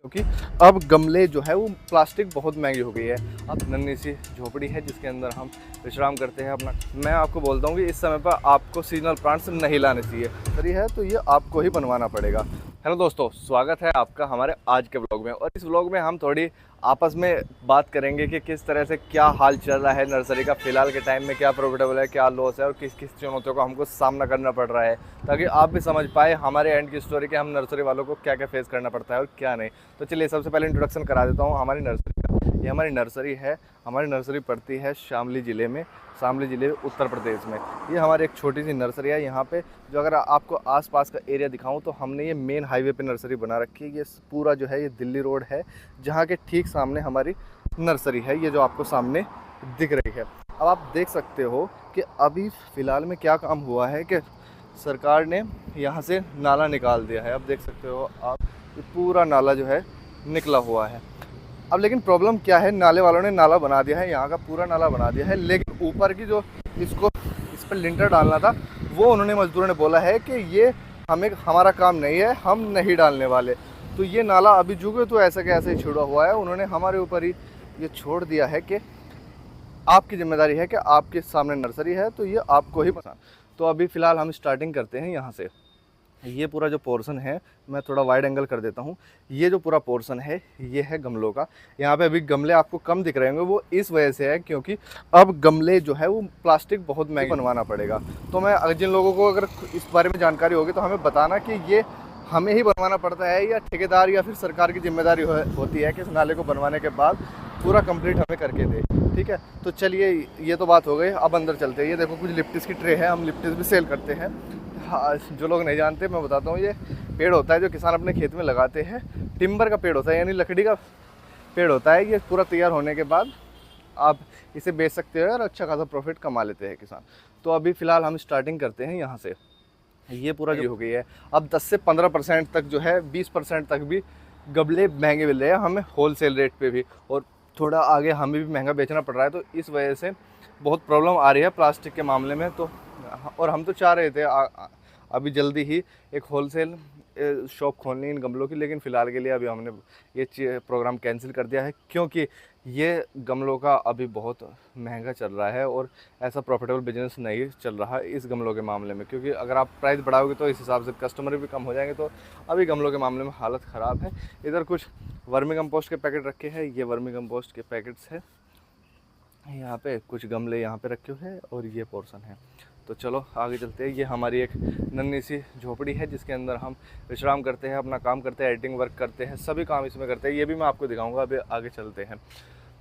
क्योंकि अब गमले जो है वो प्लास्टिक बहुत महंगी हो गई है। अब नन्ही सी झोपड़ी है जिसके अंदर हम विश्राम करते हैं अपना। मैं आपको बोलता हूँ कि इस समय पर आपको सीजनल प्लांट्स नहीं लाने चाहिए, सही है तो ये आपको ही बनवाना पड़ेगा। हेलो दोस्तों, स्वागत है आपका हमारे आज के व्लॉग में। और इस व्लॉग में हम थोड़ी आपस में बात करेंगे कि किस तरह से क्या हाल चल रहा है नर्सरी का, फिलहाल के टाइम में क्या प्रॉफिटेबल है, क्या लॉस है और किस किस चुनौतियों का हमको सामना करना पड़ रहा है, ताकि आप भी समझ पाए हमारे एंड की स्टोरी कि हम नर्सरी वालों को क्या क्या फेस करना पड़ता है और क्या नहीं। तो चलिए सबसे पहले इंट्रोडक्शन करा देता हूँ हमारी नर्सरी का। ये हमारी नर्सरी है। हमारी नर्सरी पड़ती है शामली ज़िले में, शामली ज़िले उत्तर प्रदेश में। ये हमारी एक छोटी सी नर्सरी है। यहाँ पे जो अगर आपको आसपास का एरिया दिखाऊं तो हमने ये मेन हाईवे पे नर्सरी बना रखी है। ये पूरा जो है ये दिल्ली रोड है, जहाँ के ठीक सामने हमारी नर्सरी है, ये जो आपको सामने दिख रही है। अब आप देख सकते हो कि अभी फ़िलहाल में क्या काम हुआ है कि सरकार ने यहाँ से नाला निकाल दिया है। अब देख सकते हो आप, ये पूरा नाला जो है निकला हुआ है। अब लेकिन प्रॉब्लम क्या है, नाले वालों ने नाला बना दिया है, यहाँ का पूरा नाला बना दिया है, लेकिन ऊपर की जो इसको इस पर लिंटर डालना था वो उन्होंने मजदूरों ने बोला है कि ये हमारा काम नहीं है, हम नहीं डालने वाले। तो ये नाला अभी जुगे तो ऐसा के ऐसे ही छोड़ा हुआ है। उन्होंने हमारे ऊपर ही ये छोड़ दिया है कि आपकी जिम्मेदारी है कि आपके सामने नर्सरी है तो ये आपको ही पसंद। तो अभी फ़िलहाल हम स्टार्टिंग करते हैं यहाँ से। ये पूरा जो पोर्शन है, मैं थोड़ा वाइड एंगल कर देता हूँ। ये जो पूरा पोर्शन है ये है गमलों का। यहाँ पे अभी गमले आपको कम दिख रहे होंगे, वो इस वजह से है क्योंकि अब गमले जो है वो प्लास्टिक बहुत महंगे बनवाना पड़ेगा। तो मैं जिन लोगों को अगर इस बारे में जानकारी होगी तो हमें बताना कि ये हमें ही बनवाना पड़ता है या ठेकेदार या फिर सरकार की जिम्मेदारी होती है कि इस नाले को बनवाने के बाद पूरा कंप्लीट हमें करके दे। ठीक है, तो चलिए ये तो बात हो गई। अब अंदर चलते हैं। ये देखो कुछ लिप्टिस की ट्रे है, हम लिप्टिस भी सेल करते हैं। हाँ, जो लोग नहीं जानते मैं बताता हूँ। ये पेड़ होता है जो किसान अपने खेत में लगाते हैं, टिम्बर का पेड़ होता है, यानी लकड़ी का पेड़ होता है। ये पूरा तैयार होने के बाद आप इसे बेच सकते हो और अच्छा खासा प्रॉफिट कमा लेते हैं किसान। तो अभी फ़िलहाल हम स्टार्टिंग करते हैं यहाँ से। ये पूरा जो हो गई है। अब 10 से 15% तक जो है, 20% तक भी गमले महंगे मिल रहे हैं हमें होलसेल रेट पे भी, और थोड़ा आगे हमें भी महंगा बेचना पड़ रहा है। तो इस वजह से बहुत प्रॉब्लम आ रही है प्लास्टिक के मामले में। तो और हम तो चाह रहे थे अभी जल्दी ही एक होलसेल शॉप खोलनी इन गमलों की, लेकिन फ़िलहाल के लिए अभी हमने ये प्रोग्राम कैंसिल कर दिया है क्योंकि ये गमलों का अभी बहुत महंगा चल रहा है और ऐसा प्रॉफिटेबल बिजनेस नहीं चल रहा है इस गमलों के मामले में। क्योंकि अगर आप प्राइस बढ़ाओगे तो इस हिसाब से कस्टमर भी कम हो जाएंगे। तो अभी गमलों के मामले में हालत ख़राब है। इधर कुछ वर्मी कंपोस्ट के पैकेट रखे हैं, ये वर्मी कंपोस्ट के पैकेट्स है। यहाँ पे कुछ गमले यहाँ पे रखे हुए हैं और ये पोर्शन है। तो चलो आगे चलते हैं। ये हमारी एक नन्ही सी झोपड़ी है जिसके अंदर हम विश्राम करते हैं, अपना काम करते हैं, एडिटिंग वर्क करते हैं, सभी काम इसमें करते हैं। ये भी मैं आपको दिखाऊंगा। अभी आगे चलते हैं।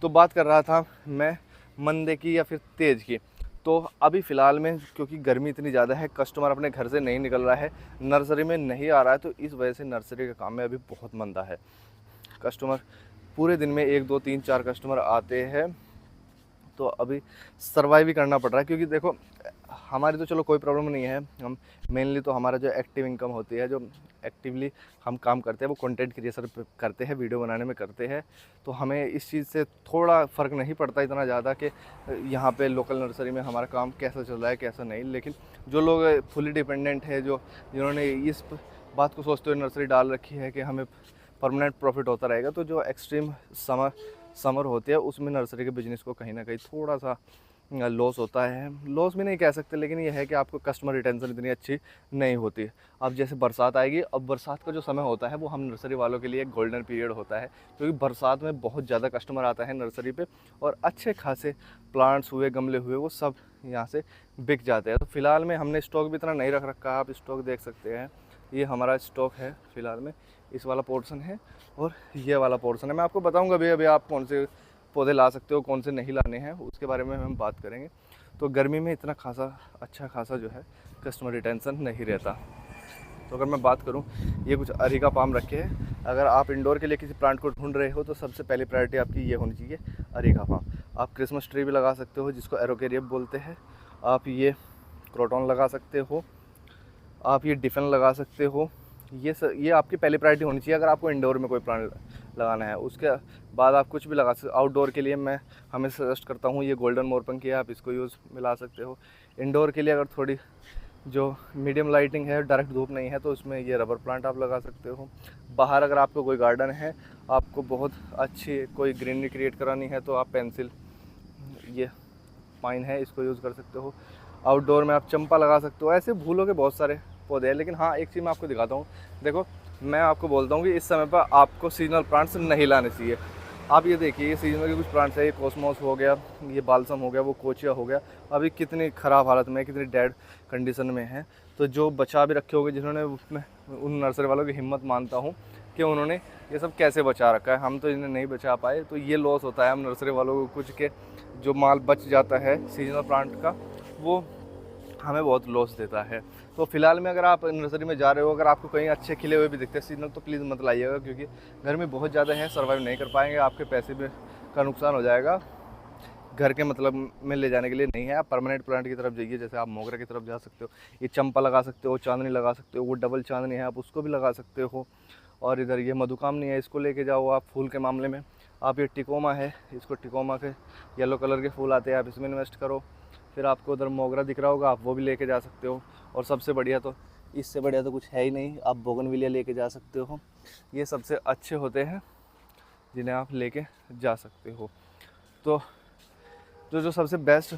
तो बात कर रहा था मैं मंदे की या फिर तेज़ की। तो अभी फ़िलहाल में क्योंकि गर्मी इतनी ज़्यादा है, कस्टमर अपने घर से नहीं निकल रहा है, नर्सरी में नहीं आ रहा है, तो इस वजह से नर्सरी का काम में अभी बहुत मंदा है। कस्टमर पूरे दिन में 1 2 3 4 कस्टमर आते हैं, तो अभी सर्वाइव ही करना पड़ रहा है। क्योंकि देखो हमारी तो चलो कोई प्रॉब्लम नहीं है, हम मेनली तो हमारा जो एक्टिव इनकम होती है, जो एक्टिवली हम काम करते हैं वो कंटेंट क्रिएशन करते हैं, वीडियो बनाने में करते हैं। तो हमें इस चीज़ से थोड़ा फ़र्क नहीं पड़ता इतना ज़्यादा कि यहाँ पे लोकल नर्सरी में हमारा काम कैसा चल रहा है कैसा नहीं। लेकिन जो लोग फुली डिपेंडेंट है, जिन्होंने इस बात को सोचते हुए नर्सरी डाल रखी है कि हमें परमानेंट प्रॉफिट होता रहेगा, तो जो एक्सट्रीम समर होती है उसमें नर्सरी के बिज़नेस को कहीं ना कहीं थोड़ा सा लॉस होता है। लॉस भी नहीं कह सकते, लेकिन यह है कि आपको कस्टमर रिटेंशन इतनी अच्छी नहीं होती। अब जैसे बरसात आएगी, अब बरसात का जो समय होता है वो हम नर्सरी वालों के लिए एक गोल्डन पीरियड होता है, क्योंकि बरसात में बहुत ज़्यादा कस्टमर आता है नर्सरी पे और अच्छे खासे प्लांट्स हुए, गमले हुए, वो सब यहाँ से बिक जाते हैं। तो फ़िलहाल में हमने स्टॉक भी इतना नहीं रख रखा, आप स्टॉक देख सकते हैं। ये हमारा स्टॉक है फ़िलहाल में, इस वाला पोर्शन है और ये वाला पोर्शन है। मैं आपको बताऊंगा अभी आप कौन से पौधे ला सकते हो, कौन से नहीं लाने हैं, उसके बारे में हम बात करेंगे। तो गर्मी में इतना अच्छा खासा जो है कस्टमर रिटेंशन नहीं रहता। तो अगर मैं बात करूं, ये कुछ अरेका पाम रखे हैं। अगर आप इंडोर के लिए किसी प्लांट को ढूंढ रहे हो तो सबसे पहली प्रायोरिटी आपकी ये होनी चाहिए, अरेका पाम। आप क्रिसमस ट्री भी लगा सकते हो जिसको एरोकेरियम बोलते हैं, आप ये क्रोटॉन लगा सकते हो, आप ये डिफेन लगा सकते हो। ये आपकी पहली प्रायोरिटी होनी चाहिए अगर आपको इंडोर में कोई प्लांट लगाना है। उसके बाद आप कुछ भी लगा सकते। आउटडोर के लिए मैं हमें सजेस्ट करता हूँ ये गोल्डन मोरपंखी है, आप इसको यूज़ में ला सकते हो। इंडोर के लिए अगर थोड़ी जो मीडियम लाइटिंग है, डायरेक्ट धूप नहीं है, तो उसमें ये रबर प्लांट आप लगा सकते हो। बाहर अगर आपको कोई गार्डन है, आपको बहुत अच्छी कोई ग्रीनरी क्रिएट करानी है, तो आप पेंसिल, ये पाइन है, इसको यूज़ कर सकते हो। आउटडोर में आप चंपा लगा सकते हो। ऐसे फूलों के बहुत सारे पौधे हैं। लेकिन हाँ, एक चीज़ मैं आपको दिखाता हूँ। देखो, मैं आपको बोलता हूँ कि इस समय पर आपको सीजनल प्लांट्स नहीं लाने चाहिए। आप ये देखिए, ये सीजनल के कुछ प्लांट्स है, ये कॉस्मोस हो गया, ये बालसम हो गया, वो कोचिया हो गया, अभी कितनी ख़राब हालत में है, कितनी डेड कंडीशन में है। तो जो बचा भी रखे होंगे, जिन्होंने उसमें, उन नर्सरी वालों की हिम्मत मानता हूँ कि उन्होंने ये सब कैसे बचा रखा है। हम तो इन्हें नहीं बचा पाए, तो ये लॉस होता है हम नर्सरी वालों को कुछ के। जो माल बच जाता है सीजनल प्लांट का, वो हमें बहुत लॉस देता है। तो फिलहाल में अगर आप नर्सरी में जा रहे हो, अगर आपको कहीं अच्छे खिले हुए भी दिखते हैं सीजनल, तो प्लीज़ मत लाइएगा, क्योंकि गर्मी बहुत ज़्यादा है, सर्वाइव नहीं कर पाएंगे, आपके पैसे भी का नुकसान हो जाएगा। घर के मतलब में ले जाने के लिए नहीं है। आप परमानेंट प्लांट की तरफ जाइए, जैसे आप मोगरा की तरफ जा सकते हो, ये चंपा लगा सकते हो, चांदनी लगा सकते हो, वो डबल चांदनी है, आप उसको भी लगा सकते हो। और इधर ये मधुकामनी है, इसको लेके जाओ आप फूल के मामले में। आप ये टिकोमा है, इसको टिकोमा के येलो कलर के फूल आते हैं, आप इसमें इन्वेस्ट करो। फिर आपको उधर मोगरा दिख रहा होगा, आप वो भी लेके जा सकते हो। और सबसे बढ़िया तो, इससे बढ़िया तो कुछ है ही नहीं, आप बोगनविलिया लेके जा सकते हो। ये सबसे अच्छे होते हैं जिन्हें आप लेके जा सकते हो। तो जो सबसे बेस्ट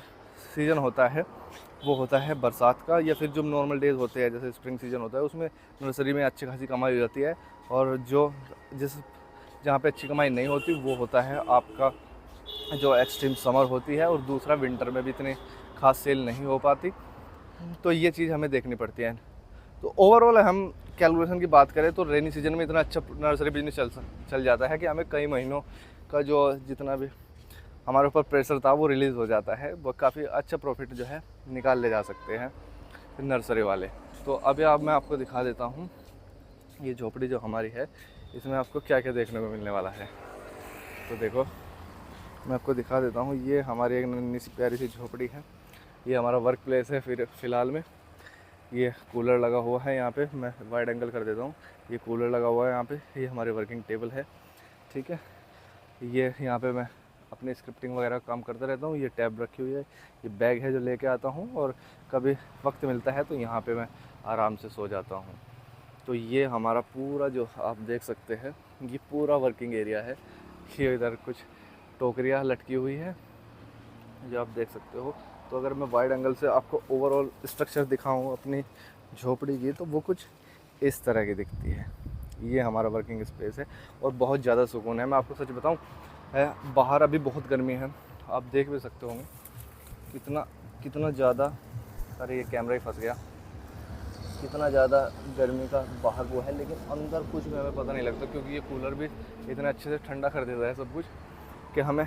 सीज़न होता है वो होता है बरसात का, या फिर जो नॉर्मल डेज़ होते हैं जैसे स्प्रिंग सीज़न होता है, उसमें नर्सरी में अच्छी खासी कमाई हो जाती है। और जहाँ पे अच्छी कमाई नहीं होती, वो होता है आपका जो एक्सट्रीम समर होती है, और दूसरा विंटर में भी इतनी खास सेल नहीं हो पाती। तो ये चीज़ हमें देखनी पड़ती है। तो ओवरऑल हम कैलकुलेशन की बात करें तो रेनी सीजन में इतना अच्छा नर्सरी बिजनेस चल जाता है कि हमें कई महीनों का जो जितना भी हमारे ऊपर प्रेशर था वो रिलीज़ हो जाता है। वो काफ़ी अच्छा प्रॉफिट जो है निकाल ले जा सकते हैं नर्सरी वाले। तो अभी मैं आपको दिखा देता हूँ ये झोपड़ी जो हमारी है, इसमें आपको क्या क्या देखने को मिलने वाला है। तो देखो, मैं आपको दिखा देता हूँ, ये हमारी एक नन्ही सी प्यारी सी झोपड़ी है। ये हमारा वर्क प्लेस है। फिर फ़िलहाल में ये कूलर लगा हुआ है यहाँ पे, मैं वाइड एंगल कर देता हूँ। ये कूलर लगा हुआ है यहाँ पे, ये हमारे वर्किंग टेबल है, ठीक है। ये यहाँ पे मैं अपनी स्क्रिप्टिंग वगैरह काम करता रहता हूँ। ये टैब रखी हुई है, ये बैग है जो लेके आता हूँ, और कभी वक्त मिलता है तो यहाँ पे मैं आराम से सो जाता हूँ। तो ये हमारा पूरा जो आप देख सकते हैं, ये पूरा वर्किंग एरिया है। ये इधर कुछ टोकरियाँ लटकी हुई है जो आप देख सकते हो। तो अगर मैं वाइड एंगल से आपको ओवरऑल स्ट्रक्चर दिखाऊँ अपनी झोपड़ी की, तो वो कुछ इस तरह की दिखती है। ये हमारा वर्किंग स्पेस है और बहुत ज़्यादा सुकून है। मैं आपको सच बताऊँ, बाहर अभी बहुत गर्मी है, आप देख भी सकते होंगे कितना ज़्यादा, अरे ये कैमरा ही फंस गया, कितना ज़्यादा गर्मी का बाहर वो है। लेकिन अंदर कुछ भी हमें पता नहीं लगता, क्योंकि ये कूलर भी इतना अच्छे से ठंडा कर देता है सब कुछ कि हमें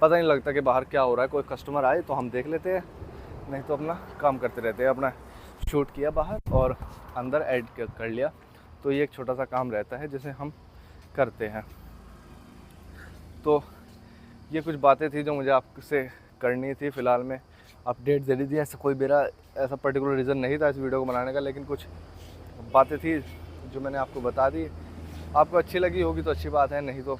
पता नहीं लगता कि बाहर क्या हो रहा है। कोई कस्टमर आए तो हम देख लेते हैं, नहीं तो अपना काम करते रहते हैं। अपना शूट किया बाहर और अंदर ऐड कर लिया। तो ये एक छोटा सा काम रहता है जिसे हम करते हैं। तो ये कुछ बातें थी जो मुझे आपसे करनी थी। फ़िलहाल में अपडेट दे दी थी, ऐसा कोई मेरा ऐसा पर्टिकुलर रीज़न नहीं था इस वीडियो को बनाने का, लेकिन कुछ बातें थी जो मैंने आपको बता दी। आपको अच्छी लगी होगी तो अच्छी बात है, नहीं तो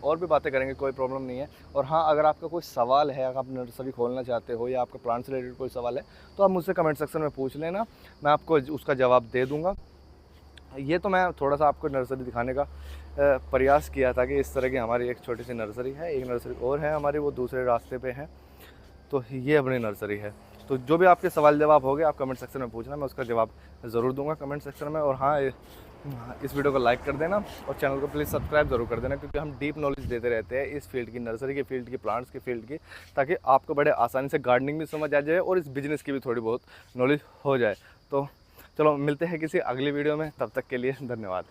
और भी बातें करेंगे, कोई प्रॉब्लम नहीं है। और हाँ, अगर आपका कोई सवाल है, अगर आप नर्सरी खोलना चाहते हो या आपका प्लांट से रिलेटेड कोई सवाल है, तो आप मुझसे कमेंट सेक्शन में पूछ लेना, मैं आपको उसका जवाब दे दूँगा। ये तो मैं थोड़ा सा आपको नर्सरी दिखाने का प्रयास किया था कि इस तरह की हमारी एक छोटी सी नर्सरी है। एक नर्सरी और है हमारी, वो दूसरे रास्ते पे है। तो ये अपनी नर्सरी है। तो जो भी आपके सवाल जवाब होंगे आप कमेंट सेक्शन में पूछना, मैं उसका जवाब ज़रूर दूंगा कमेंट सेक्शन में। और हाँ, इस वीडियो को लाइक कर देना और चैनल को प्लीज़ सब्सक्राइब ज़रूर कर देना, क्योंकि हम डीप नॉलेज देते रहते हैं इस फील्ड की, नर्सरी के फील्ड की, प्लांट्स के फील्ड की, ताकि आपको बड़े आसानी से गार्डनिंग भी समझ आ जाए और इस बिज़नेस की भी थोड़ी बहुत नॉलेज हो जाए। तो चलो मिलते हैं किसी अगली वीडियो में, तब तक के लिए धन्यवाद।